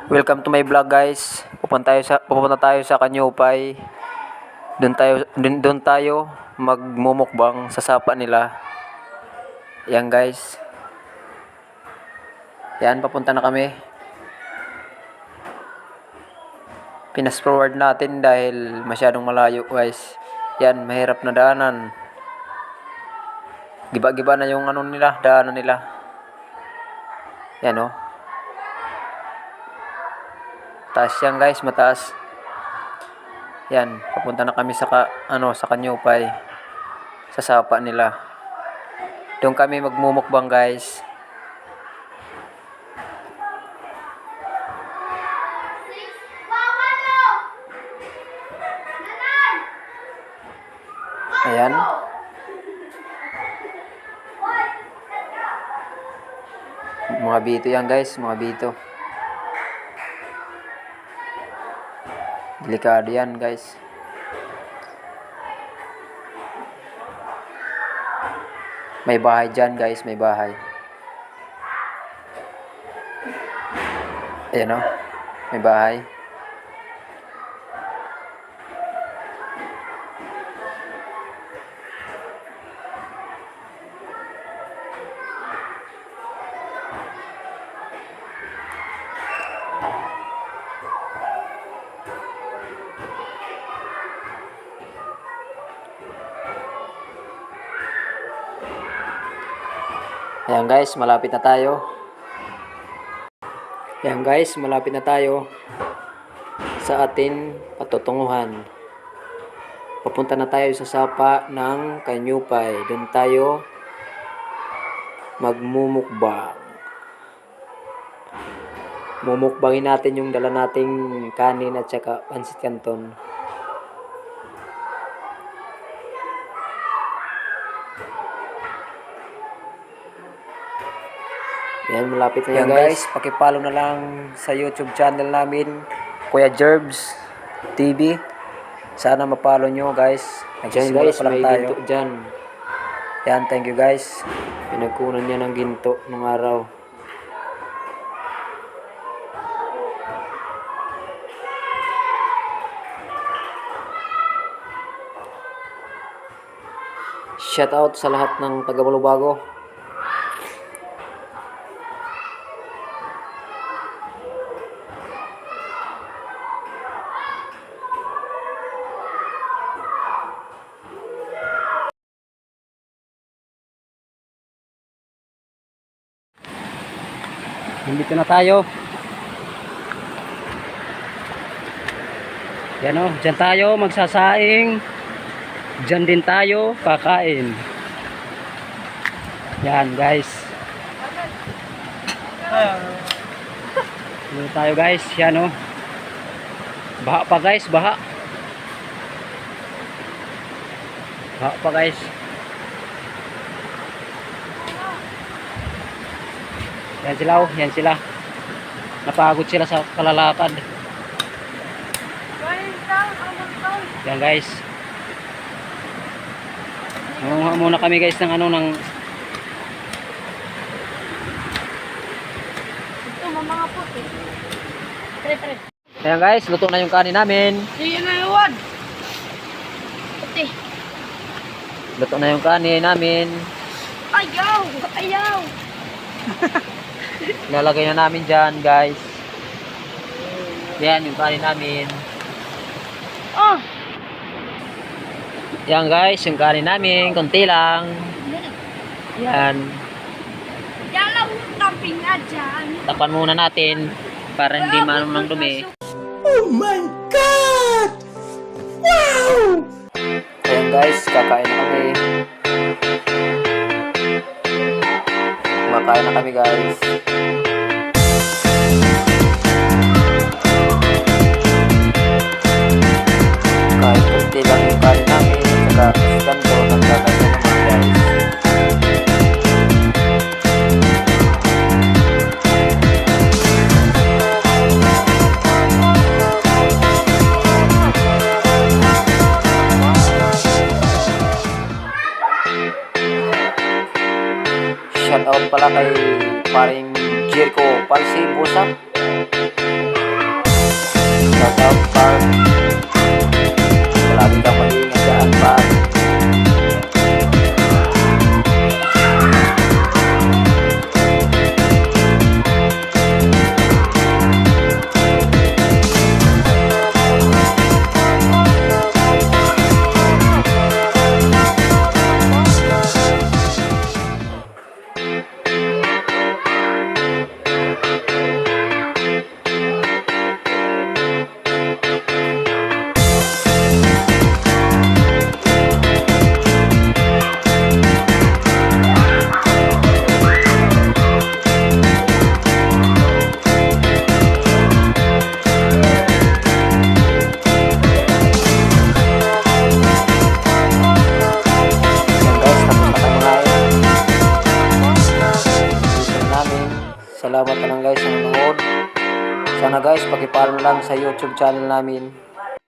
Welcome to my vlog, guys. Pupunta tayo sa Kanyupay. Doon tayo magmumukbang sa sapa nila. Yan, guys. Yan, papunta na kami. Pinas forward natin dahil masyadong malayo, guys. Yan, mahirap na daanan. Giba-giba na yung daanan nila. Yan, oh. Taas yan, guys, mataas. Yan, papunta na kami sa Kanyupay. Sa sapa nila. Doon kami magmumukbang, guys. Ayan. Mga bito yan, guys, mga bito. Delikado yan, guys. May bahay dyan, guys. May bahay. Ayan, o. May bahay. Ayan, guys, malapit na tayo. Ayan, guys, malapit na tayo sa atin patutunguhan. Papunta na tayo sa sapa ng Kanyupay. Doon tayo magmumukbang. Mumukbangin natin yung dala nating kanin at saka pansit canton. Yan, malapit na yan, guys. Pakipollow na lang sa YouTube channel namin, Kuya Jerbs TV. Sana mapollow nyo, guys. Diyan, guys, may ginto dyan. Yan, thank you, guys. Pinagkunan niya ng ginto nung araw. Shout out sa lahat ng taga-Balubago. Dito na tayo. Yan, o, dyan tayo magsasaing. Dyan din tayo kakain. Yan, guys. Dito tayo, guys. Yan, o. Baha pa, guys, baha. Baha pa, guys. Yan sila, oh. Yan sila. Napagod sila sa kalalakad. Yan, guys. Manguha muna kami, guys, ng Ito, mga puti. Tre. Ayan, guys, luto na yung kanin namin. Sige na yun. Puti. Luto na yung kanin namin. Ayaw. Ilalagay na namin dyan, guys. Yan, yung kanin namin. Oh. Yan, guys, yung kanin namin. Kunti lang. Yan. Dalaw tamping na dyan. Tapan muna natin para hindi manong ng dumi. Oh my God! Wow! Ayan, guys, kakain na kami. Kumakain na kami, guys. Kahit kunti lang yung kanin namin, saka ganito, nagkakain na naman, guys. Shout out pala kay paring Jericho Palsi Busa. Park. Palagi kang mag-iingat dyan, Pat. Salamat na lang guys sa nanonood. Sana guys, pakipalo na lang sa YouTube channel namin.